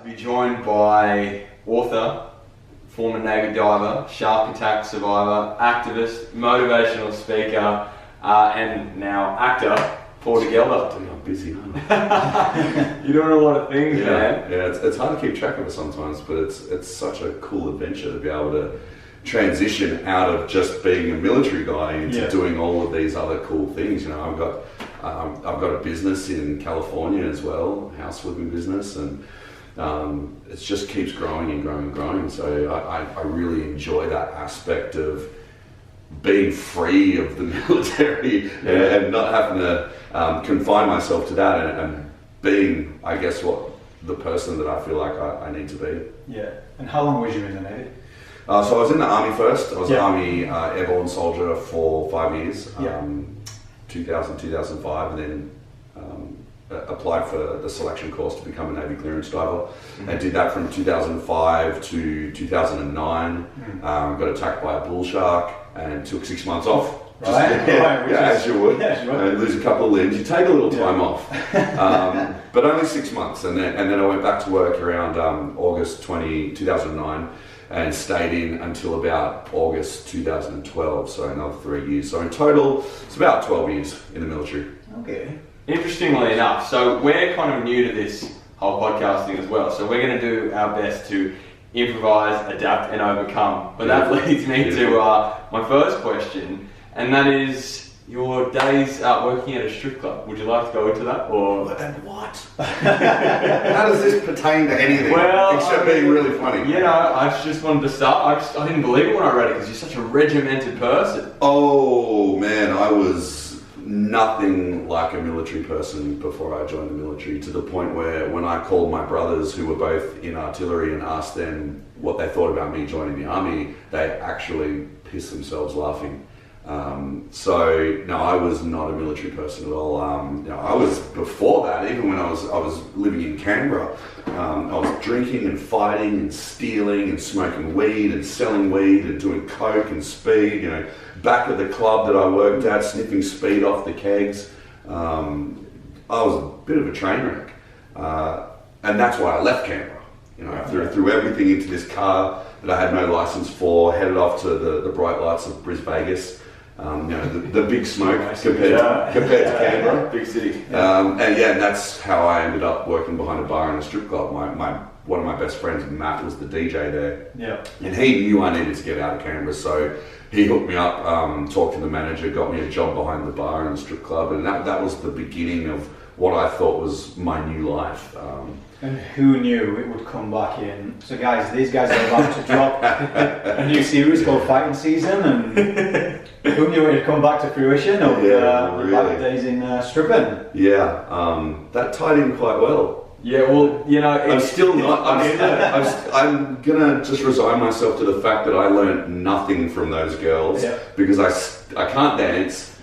to be joined by author, former Navy diver, shark attack survivor, activist, motivational speaker, and now actor, Paul De Gelder. I'm busy, huh? You're doing a lot of things, man. Yeah, it's hard to keep track of it sometimes, but it's such a cool adventure to be able to transition out of just being a military guy into doing all of these other cool things. You know, I've got a business in California as well, house flipping business, and it just keeps growing and growing and growing. So I really enjoy that aspect of being free of the military and not having to confine myself to that and being, I guess, what the person that I feel like I need to be. Yeah. And how long was you in the Navy? So I was in the Army first. I was an Army Airborne soldier for 5 years, 2000, 2005, and then applied for the selection course to become a Navy clearance diver. I did that from 2005 to 2009. Got attacked by a bull shark and took 6 months off. As you would. And lose a couple of limbs. You take a little time off, but only 6 months. And then I went back to work around August 2009 and stayed in until about August 2012, so another 3 years. So in total, it's about 12 years in the military. Okay. Interestingly enough, so we're kind of new to this whole podcasting as well, so we're going to do our best to improvise, adapt and overcome. But that leads me to my first question, and that is your days working at a strip club. Would you like to go into that? Or and what? How does this pertain to anything except being really funny? You know, I just wanted to start. I didn't believe it when I read it because you're such a regimented person. Oh man, I was nothing like a military person before I joined the military, to the point where when I called my brothers who were both in artillery and asked them what they thought about me joining the army, they actually pissed themselves laughing. So no, I was not a military person at all. You know, I was before that. Even when I was living in Canberra, I was drinking and fighting and stealing and smoking weed and selling weed and doing coke and speed. You know, back at the club that I worked at, sniffing speed off the kegs. I was a bit of a train wreck, and that's why I left Canberra. You know, threw everything into this car that I had no license for, headed off to the bright lights of Brisbane, Vegas. You know, the big smoke compared to Canberra. Big city. And that's how I ended up working behind a bar in a strip club. One of my best friends, Matt, was the DJ there. Yeah. And he knew I needed to get out of Canberra, so he hooked me up, talked to the manager, got me a job behind the bar in the strip club, and that was the beginning of what I thought was my new life. And who knew it would come back in? So guys, these guys are about to drop a new series called Fighting Season, and who knew it would come back to fruition of the back days in stripping? Yeah, that tied in quite well. Yeah, well, you know, I'm still not. I'm gonna just resign myself to the fact that I learned nothing from those girls because I can't dance.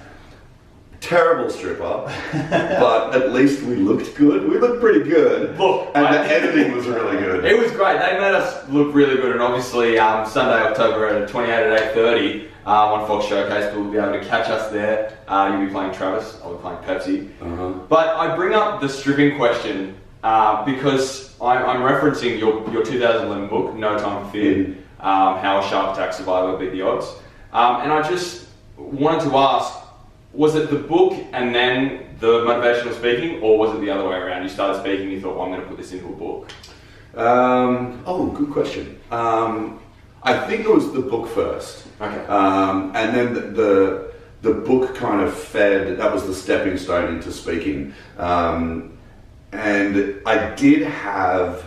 Terrible stripper, but at least we looked good. We looked pretty good. Look, and the editing was really good. It was great. They made us look really good, and obviously Sunday, October 28 at 8:30 on Fox Showcase, people will be able to catch us there. You'll be playing Travis, I'll be playing Pepsi. But I bring up the stripping question because I'm referencing your 2011 book, No Time for Fear, How a Shark Attack Survivor Beat the Odds. And I just wanted to ask, was it the book and then the motivational speaking, or was it the other way around? You started speaking, you thought, well, I'm going to put this into a book. Good question. I think it was the book first. Okay. And then the book kind of fed, that was the stepping stone into speaking. And I did have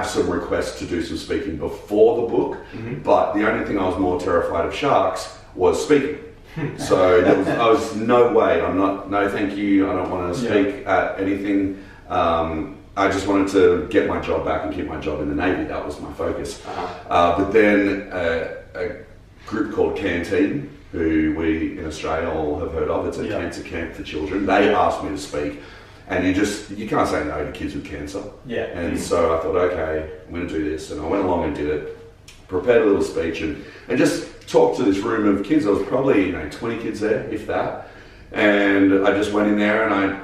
some requests to do some speaking before the book, but the only thing I was more terrified of sharks was speaking. So I was no way, no thank you, I don't want to speak at anything. I just wanted to get my job back and keep my job in the Navy. That was my focus. But then a group called Canteen, who we in Australia all have heard of, it's a cancer camp for children. They asked me to speak, and you can't say no to kids with cancer. Yeah. And so I thought, okay, I'm going to do this, and I went along and did it. Prepared a little speech and just talked to this room of kids. There was probably 20 kids there, if that. And I just went in there and I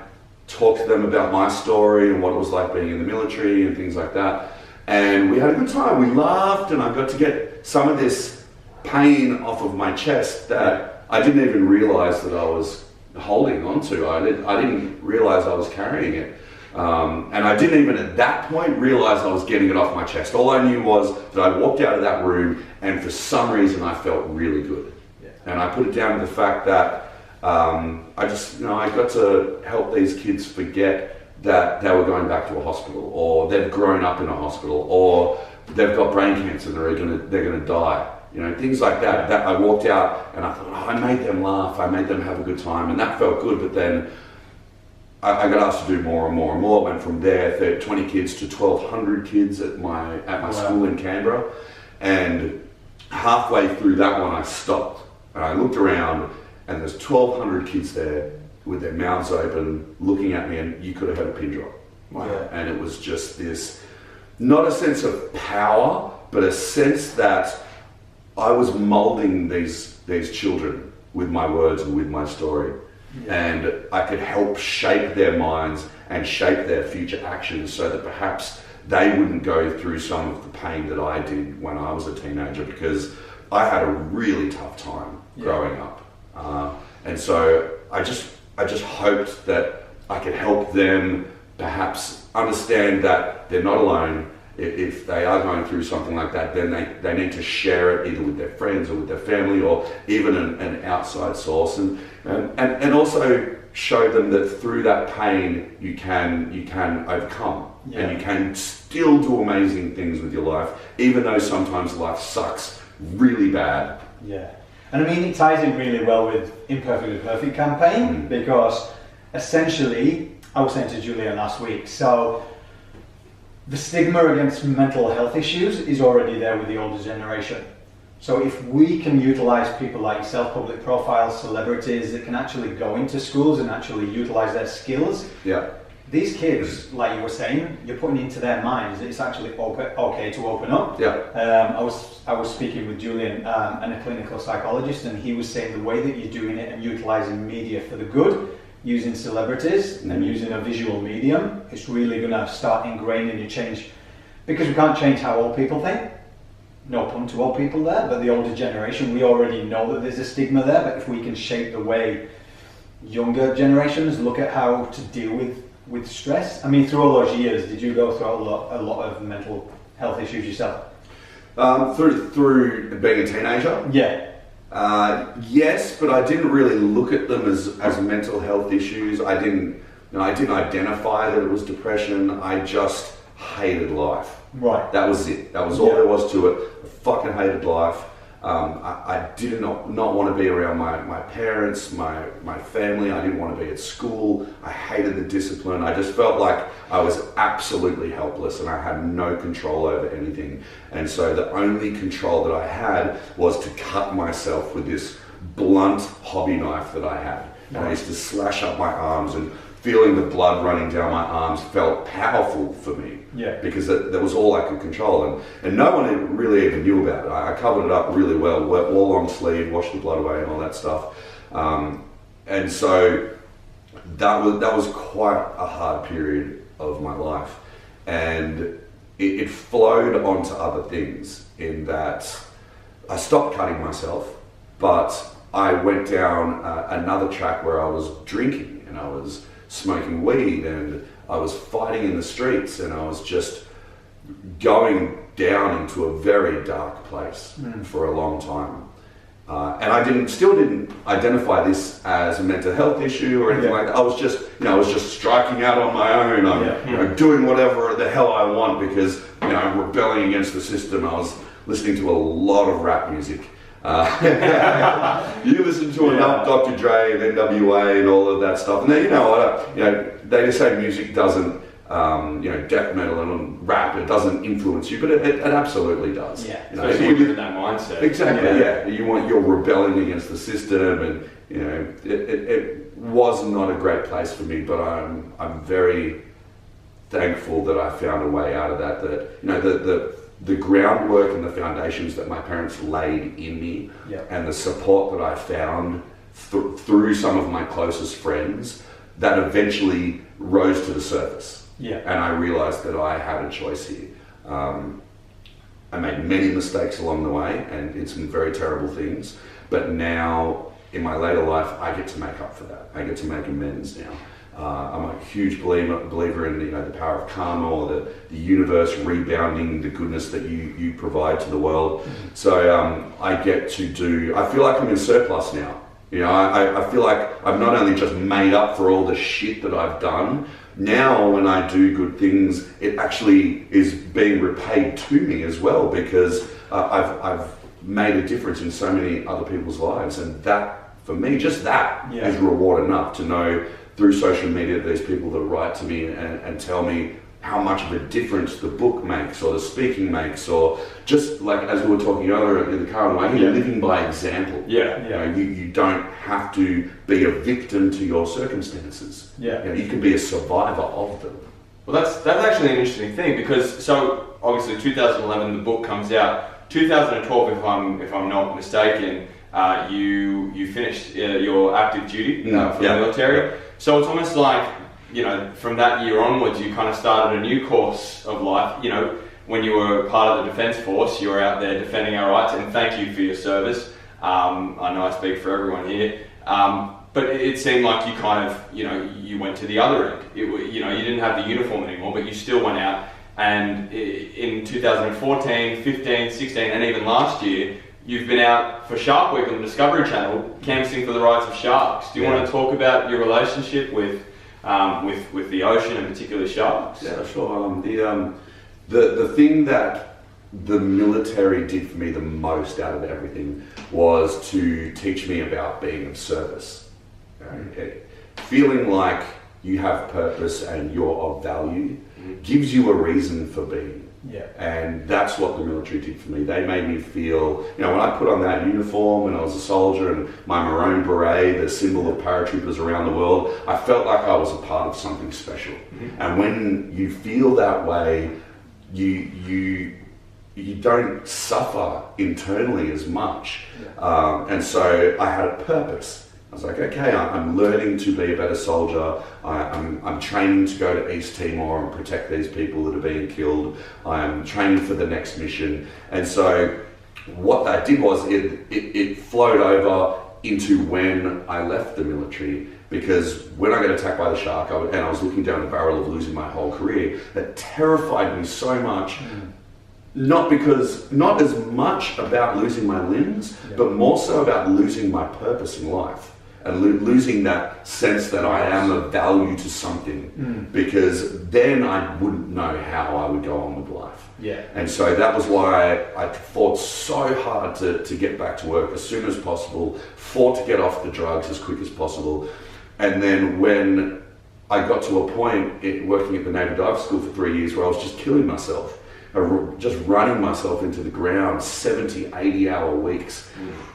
talked to them about my story and what it was like being in the military and things like that. And we had a good time. We laughed, and I got to get some of this pain off of my chest that I didn't even realize that I was holding onto. I didn't realize I was carrying it. And I didn't even at that point realize I was getting it off my chest. All I knew was that I walked out of that room, and for some reason I felt really good. Yeah. And I put it down to the fact that I got to help these kids forget that they were going back to a hospital, or they've grown up in a hospital, or they've got brain cancer and they're gonna die. You know, things like that. That I walked out and I thought, I made them laugh, I made them have a good time, and that felt good. But then I got asked to do more and more and more. Went from there, 20 kids to 1,200 kids at my school in Canberra, and halfway through that one I stopped and I looked around, and there's 1,200 kids there with their mouths open, looking at me, and you could have had a pin drop. Wow. Yeah. And it was just this, not a sense of power, but a sense that I was molding these children with my words and with my story. Yeah. And I could help shape their minds and shape their future actions so that perhaps they wouldn't go through some of the pain that I did when I was a teenager, because I had a really tough time growing up. And so I just hoped that I could help them perhaps understand that they're not alone. If they are going through something like that, then they need to share it either with their friends or with their family, or even an outside source, and also show them that through that pain you can overcome, and you can still do amazing things with your life, even though sometimes life sucks really bad. Yeah, and I mean, it ties in really well with Imperfectly Perfect Campaign, because essentially, I was saying to Julian last week, so the stigma against mental health issues is already there with the older generation. So if we can utilize people like yourself, public profiles, celebrities that can actually go into schools and actually utilize their skills, these kids, like you were saying, you're putting into their minds it's actually okay to open up. I was speaking with Julian, and a clinical psychologist, and he was saying the way that you're doing it and utilizing media for the good, using celebrities and using a visual medium, it's really going to start ingraining your change, because we can't change how old people think. No pun to old people there, but the older generation, we already know that there's a stigma there, but if we can shape the way younger generations look at how to deal with stress. I mean, through all those years, did you go through a lot of mental health issues yourself? Through being a teenager? Yeah. Yes, but I didn't really look at them as mental health issues. I didn't identify that it was depression. I just hated life. Right. That was it. That was all there was to it. I fucking hated life. I did not want to be around my parents, my family. I didn't want to be at school. I hated the discipline. I just felt like I was absolutely helpless and I had no control over anything. And so the only control that I had was to cut myself with this blunt hobby knife that I had. And I used to slash up my arms, and feeling the blood running down my arms felt powerful for me. Yeah. Because that was all I could control, and no one really even knew about it. I covered it up really well, wore long sleeve, washed the blood away and all that stuff. And so that was quite a hard period of my life. And it flowed onto other things, in that I stopped cutting myself, but I went down another track where I was drinking and I was smoking weed and I was fighting in the streets, and I was just going down into a very dark place for a long time. And I still didn't identify this as a mental health issue or anything like that. I was just striking out on my own. I'm doing whatever the hell I want, because I'm rebelling against the system. I was listening to a lot of rap music. You listen to enough Dr. Dre and NWA and all of that stuff, and then they just say music doesn't, death metal and rap, it doesn't influence you, but it absolutely does. Yeah, especially when you're in that mindset. Exactly. You're rebelling against the system, and it was not a great place for me. But I'm very thankful that I found a way out of that. That the groundwork and the foundations that my parents laid in me, and the support that I found through some of my closest friends, that eventually rose to the surface. Yeah. And I realized that I had a choice here. I made many mistakes along the way and did some very terrible things, but now in my later life, I get to make up for that. I get to make amends now. I'm a huge believer in the power of karma, or the universe rebounding the goodness that you provide to the world. So I get to I feel like I'm in surplus now. I feel like I've not only just made up for all the shit that I've done. Now when I do good things, it actually is being repaid to me as well, because I've made a difference in so many other people's lives, and that, for me, just that is reward enough to know through social media there's people that write to me and tell me how much of a difference the book makes, or the speaking makes, or just like as we were talking earlier in the car on the way here, living by example. You don't have to be a victim to your circumstances. You can be a survivor of them. Well, that's actually an interesting thing, because so obviously 2011 the book comes out. 2012, if I'm not mistaken, you finished your active duty for the military. So it's almost like, from that year onwards, you kind of started a new course of life. When you were part of the Defence Force, you were out there defending our rights, and thank you for your service. I know I speak for everyone here. But it seemed like you kind of, you went to the other end. You didn't have the uniform anymore, but you still went out. And in 2014, 15, 16, and even last year, you've been out for Shark Week on the Discovery Channel, canvassing for the rights of sharks. Do you want to talk about your relationship with the ocean, and particularly sharks? Yeah, sure. The thing that the military did for me the most out of everything was to teach me about being of service. Feeling like you have purpose and you're of value gives you a reason for being. And that's what the military did for me. They made me feel, when I put on that uniform and I was a soldier, and my maroon beret, the symbol of paratroopers around the world, I felt like I was a part of something special. And when you feel that way, you don't suffer internally as much. And so I had a purpose. I was like, okay, I'm learning to be a better soldier. I'm training to go to East Timor and protect these people that are being killed. I'm training for the next mission. And so what that did was it flowed over into when I left the military, because when I got attacked by the shark and I was looking down the barrel of losing my whole career, that terrified me so much. Not as much about losing my limbs, but more so about losing my purpose in life, and losing that sense that I am of value to something, because then I wouldn't know how I would go on with life. And so that was why I fought so hard to get back to work as soon as possible, fought to get off the drugs as quick as possible. And then when I got to a point working at the Naval Dive School for 3 years where I was just killing myself, just running myself into the ground, 70, 80-hour weeks.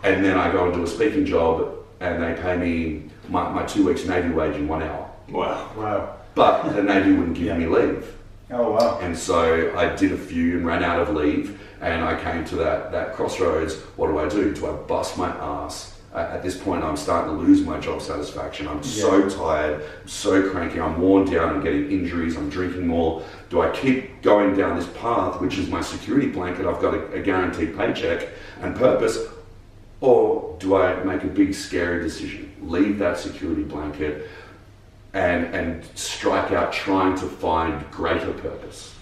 And then I go and do a speaking job and they pay me my 2 weeks Navy wage in 1 hour. Wow. But the Navy wouldn't give me leave. Oh, wow. And so I did a few and ran out of leave, and I came to that crossroads. What do? Do I bust my ass? At this point, I'm starting to lose my job satisfaction. I'm so tired, so cranky, I'm worn down, I'm getting injuries, I'm drinking more. Do I keep going down this path, which is my security blanket? I've got a guaranteed paycheck and purpose. Or do I make a big, scary decision? Leave that security blanket and strike out trying to find greater purpose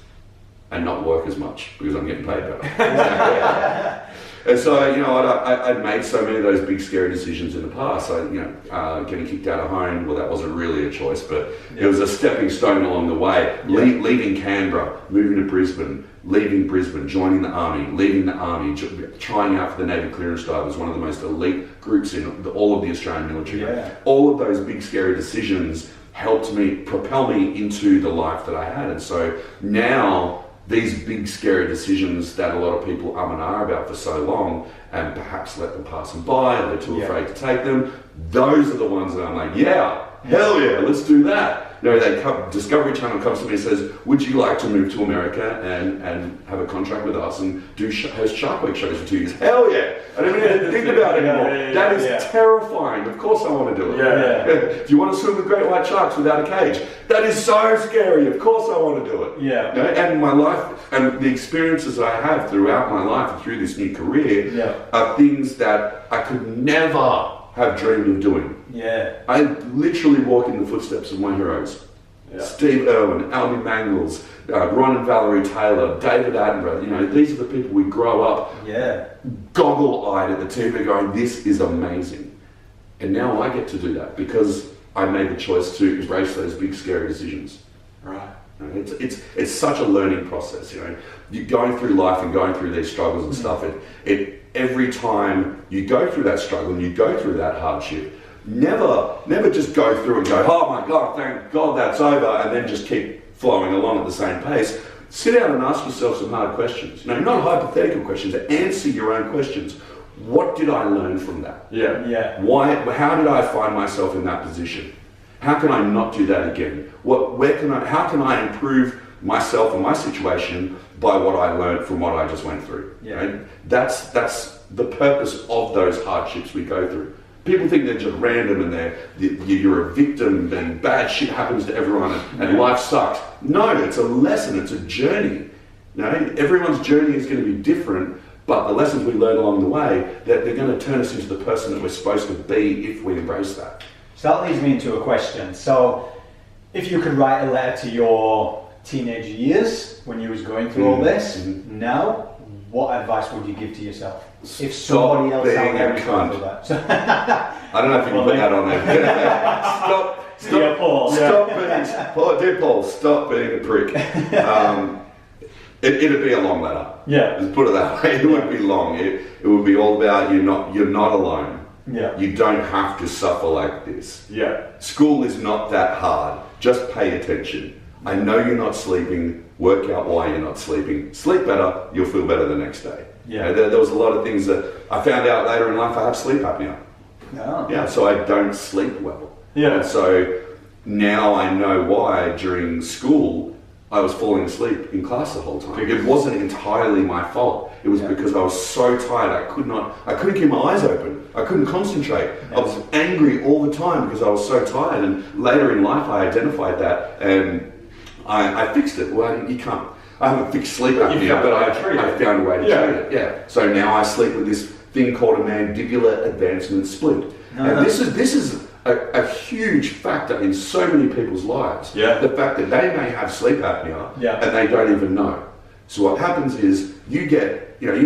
and not work as much because I'm getting paid better. And so, I'd made so many of those big, scary decisions in the past. Getting kicked out of home, well, that wasn't really a choice, but it was a stepping stone along the way. Leaving Canberra, moving to Brisbane, leaving Brisbane, joining the Army, leaving the Army, trying out for the Navy Clearance Divers, one of the most elite groups in all of the Australian military. All of those big, scary decisions helped me propel me into the life that I had. And so now, these big scary decisions that a lot of people and ah about for so long, and perhaps let them pass them by, or they're too afraid to take them, those are the ones that I'm like, hell yeah, let's do that. Discovery Channel comes to me and says, would you like to move to America and have a contract with us and host Shark Week shows for 2 years? Hell yeah! I don't even think about it anymore. That is terrifying. Of course I want to do it. Do you want to swim with great white sharks without a cage? That is so scary. Of course I want to do it. And my life and the experiences I have throughout my life and through this new career are things that I could never have dreamed of doing. I literally walk in the footsteps of my heroes. Steve Irwin, Albie Mangles, Ron and Valerie Taylor, David Attenborough. These are the people we grow up goggle-eyed at the TV going, this is amazing. And now I get to do that because I made the choice to embrace those big scary decisions. Right. It's such a learning process. You're going through life and going through these struggles and stuff. Every time you go through that struggle and you go through that hardship, never just go through and go, oh my God, thank God that's over, and then just keep flowing along at the same pace. Sit down and ask yourself some hard questions. Not hypothetical questions, answer your own questions. What did I learn from that? How did I find myself in that position? How can I not do that again? How can I improve myself and my situation by what I learned from what I just went through? That's the purpose of those hardships we go through. People think they're just random and you're a victim and bad shit happens to everyone and life sucks. No, it's a lesson, it's a journey. Everyone's journey is going to be different, but the lessons we learn along the way, they're going to turn us into the person that we're supposed to be if we embrace that. So that leads me into a question. So if you could write a letter to your teenage years when you was going through all this, now, what advice would you give to yourself? If somebody else out there is going through that. I don't know if you can put that on there. Stop, Paul. Stop being a prick. It'd be a long letter. Just put it that way. It would be long. It would be all about you're not alone. You don't have to suffer like this. School is not that hard. Just pay attention. I know you're not sleeping. Work out why you're not sleeping. Sleep better, you'll feel better the next day. There was a lot of things that I found out later in life. I have sleep apnea. So I don't sleep well. And so now I know why during school I was falling asleep in class the whole time. It wasn't entirely my fault. It was because I was so tired. I couldn't keep my eyes open. I couldn't concentrate. I was angry all the time because I was so tired. And later in life I identified that and I fixed it. Well, you can't. I haven't fixed sleep apnea, but I found a way to treat it. So now I sleep with this thing called a mandibular advancement splint. And this is a huge factor in so many people's lives. The fact that they may have sleep apnea and they don't even know. So what happens is you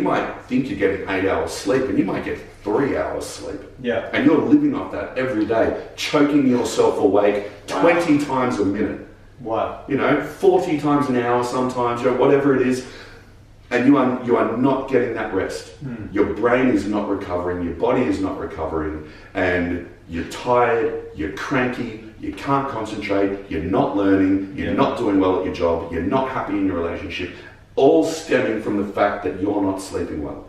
might think you're getting 8 hours sleep and you might get 3 hours sleep. And you're living off that every day, choking yourself awake 20 times a minute. 40 times an hour sometimes, whatever it is, and you are not getting that rest. Your brain is not recovering, your body is not recovering, and you're tired, you're cranky, you can't concentrate, you're not learning, you're not doing well at your job, you're not happy in your relationship, all stemming from the fact that you're not sleeping well.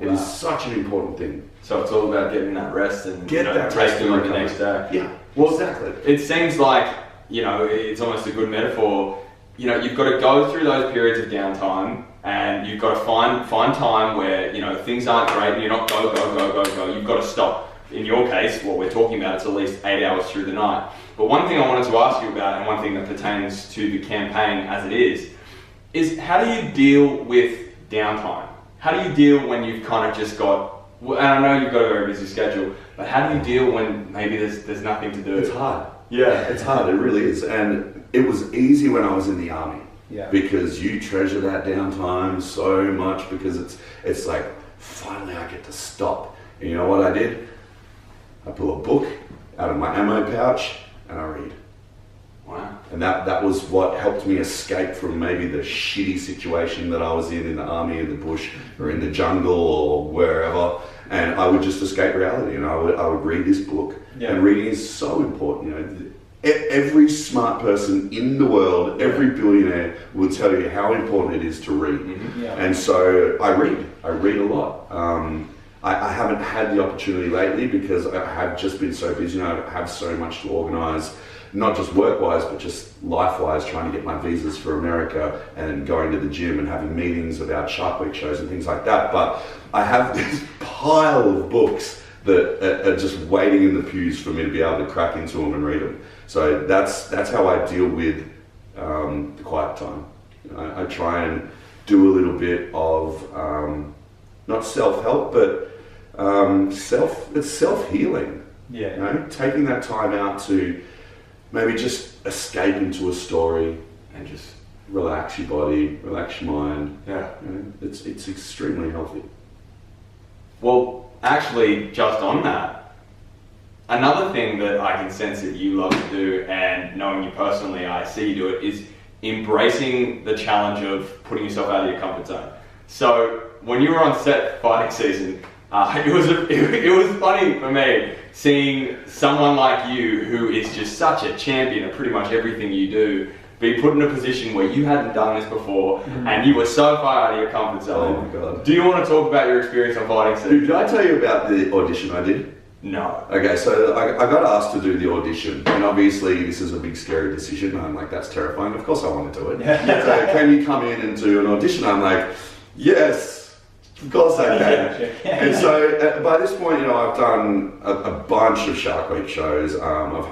It is such an important thing. So it's all about getting that rest and taking on the next day. Well, exactly. It seems like it's almost a good metaphor. You've got to go through those periods of downtime and you've got to find time where, things aren't great and you're not go. You've got to stop. In your case, what we're talking about, it's at least 8 hours through the night. But one thing I wanted to ask you about, and one thing that pertains to the campaign as it is how do you deal with downtime? How do you deal when you've kind of just got, and I know you've got a very busy schedule, but how do you deal when maybe there's nothing to do? It's hard. It's hard, it really is. And it was easy when I was in the army. Because you treasure that downtime so much because it's like, finally I get to stop. And you know what I did? I pull a book out of my ammo pouch and I read. Wow. And that was what helped me escape from maybe the shitty situation that I was in the army, in the bush, or in the jungle, or wherever. And I would just escape reality, and I would read this book. And reading is so important. Every smart person in the world, every billionaire will tell you how important it is to read. And so I read a lot. I haven't had the opportunity lately because I have just been so busy. I have so much to organise not just work-wise, but just life-wise, trying to get my visas for America and going to the gym and having meetings about Shark Week shows and things like that. But I have this pile of books that are just waiting in the pews for me to be able to crack into them and read them. So that's how I deal with the quiet time. I try and do a little bit of not self-help, but it's self-healing. Yeah. You know, taking that time out to maybe just escape into a story and just relax your body, relax your mind. Yeah. You know, it's extremely healthy. Well, actually, just on that, another thing that I can sense that you love to do, and knowing you personally, I see you do it, is embracing the challenge of putting yourself out of your comfort zone. So when you were on set for fighting season, it was funny for me seeing someone like you, who is just such a champion of pretty much everything you do, be put in a position where you hadn't done this before, and you were so far out of your comfort zone. Oh my God. Do you want to talk about your experience on fighting season? Dude, did I tell you about the audition I did? No. Okay, so I got asked to do the audition, and obviously this is a big scary decision. I'm like, that's terrifying. Of course I want to do it. So can you come in and do an audition? I'm like, yes, of course I can. And so by this point, you know, I've done a bunch of Shark Week shows. I've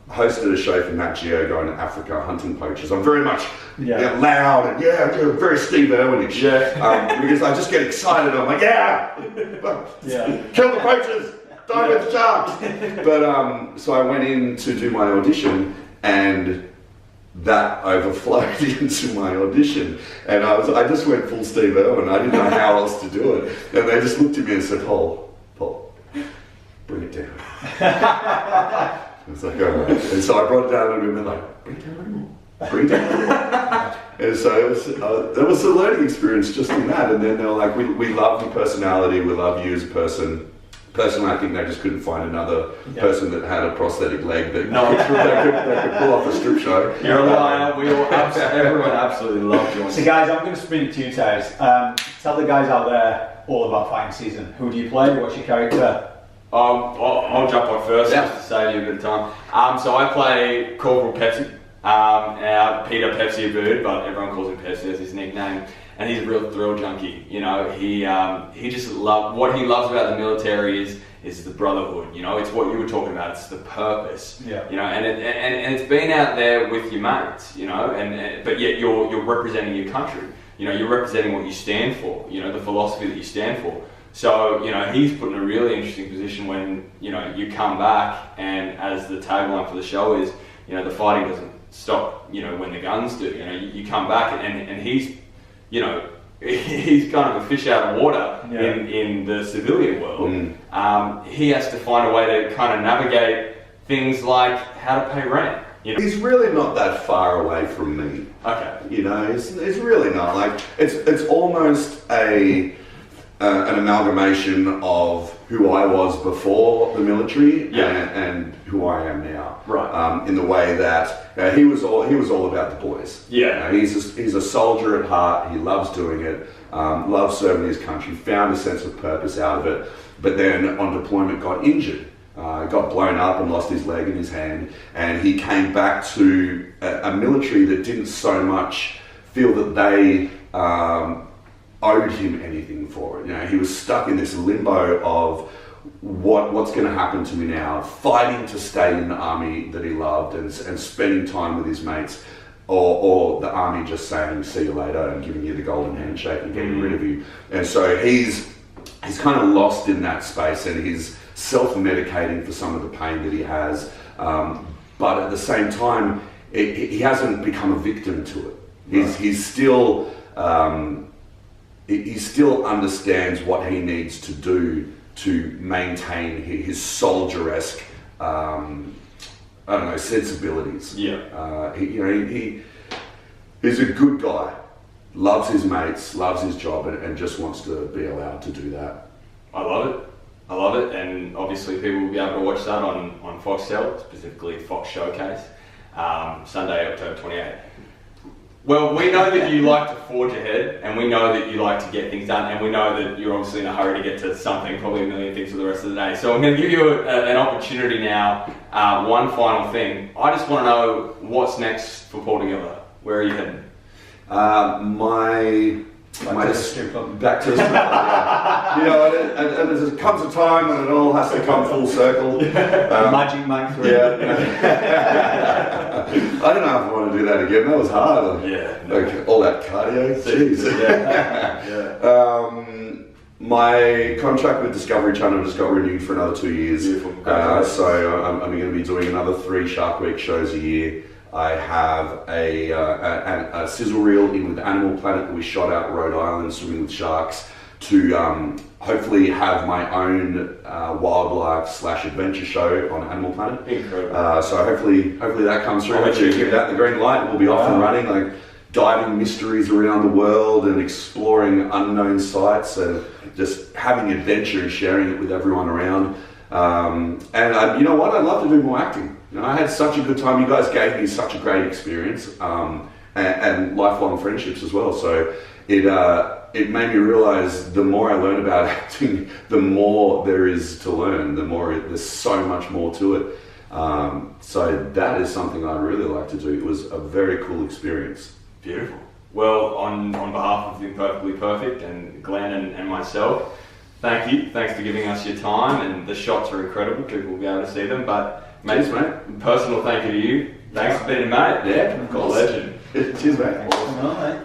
hosted a show for Nat Geo going to Africa hunting poachers. I'm very much loud and very Steve Irwin-ish. Because I just get excited. I'm like, kill the poachers. Die with the sharks! But so I went in to do my audition, and that overflowed into my audition, and I just went full Steve Irwin. I didn't know how else to do it, and they just looked at me and said, Paul, bring it down. I was like, all right. And so I brought it down a little bit, and they're like, bring it down a little more. Bring it down a little more. And so there was a learning experience just in that, and then they were like, we love your personality, we love you as a person. Personally, I think they just couldn't find another person that had a prosthetic leg that could pull off a strip show. You're a liar. Everyone absolutely loved you. So guys, I'm going to spin it to you guys. Tell the guys out there all about fighting season. Who do you play? What's your character? I'll jump on first just to save you a bit of time. So I play Corporal Pepsi. Peter Pepsi a bird, but everyone calls him Pepsi as his nickname. And he's a real thrill junkie. You know, he just what he loves about the military is the brotherhood. You know, it's what you were talking about. It's the purpose. Yeah. You know, and it's being out there with your mates. You know, but yet you're representing your country. You know, you're representing what you stand for. You know, the philosophy that you stand for. So, you know, he's put in a really interesting position when, you know, you come back, and as the tagline for the show is, you know, the fighting doesn't stop, you know, when the guns do. You know, you come back and he's, you know, he's kind of a fish out of water in the civilian world. He has to find a way to kind of navigate things like how to pay rent. You know? He's really not that far away from me. Okay. You know, it's really not. Like, it's almost an amalgamation of who I was before the military and who I am now. Right. In the way that he was all about the boys. Yeah. He's a soldier at heart. He loves doing it. Loves serving his country. Found a sense of purpose out of it. But then on deployment got injured. Got blown up and lost his leg and his hand. And he came back to a military that didn't so much feel that they owed him anything for it. You know, he was stuck in this limbo of what's going to happen to me now, fighting to stay in the army that he loved and spending time with his mates, or the army just saying see you later and giving you the golden handshake and getting rid of you. And so he's kind of lost in that space, and he's self-medicating for some of the pain that he has, but at the same time he hasn't become a victim to it. He still understands what he needs to do to maintain his soldier-esque, sensibilities. Yeah. He's a good guy, loves his mates, loves his job, and just wants to be allowed to do that. I love it, and obviously people will be able to watch that on Foxtel, specifically Fox Showcase, Sunday, October 28th. Well, we know that you like to forge ahead, and we know that you like to get things done, and we know that you're obviously in a hurry to get to something, probably a million things for the rest of the day. So I'm going to give you an opportunity now, one final thing. I just want to know what's next for Paul De Gelder. Where are you heading? Back to the strip club, yeah. You know, and there comes a time when it all has to come full circle. Magic Mike 3. Yeah. I don't know if I want to do that again. That was hard. Like, all that cardio. Jeez. My contract with Discovery Channel just got renewed for another 2 years. So I'm going to be doing another 3 Shark Week shows a year. I have a sizzle reel in with Animal Planet that we shot out Rhode Island swimming with sharks to hopefully have my own wildlife / adventure show on Animal Planet. Incredible. So hopefully that comes through. Hopefully give that the green light. We'll be off and running, like diving mysteries around the world and exploring unknown sites and just having adventure and sharing it with everyone around. And you know what? I'd love to do more acting. You know, I had such a good time. You guys gave me such a great experience and lifelong friendships as well. So it made me realize the more I learn about acting, the more there is to learn. There's so much more to it. So that is something I'd really like to do. It was a very cool experience. Beautiful. Well, on behalf of Imperfectly Perfect and Glenn and myself, thank you. Thanks for giving us your time, and the shots are incredible. People will be able to see them. But cheers, mate. Personal thank you to you. Thanks for being a mate. Yeah, of course. Legend. Cheers, mate. Awesome, mate.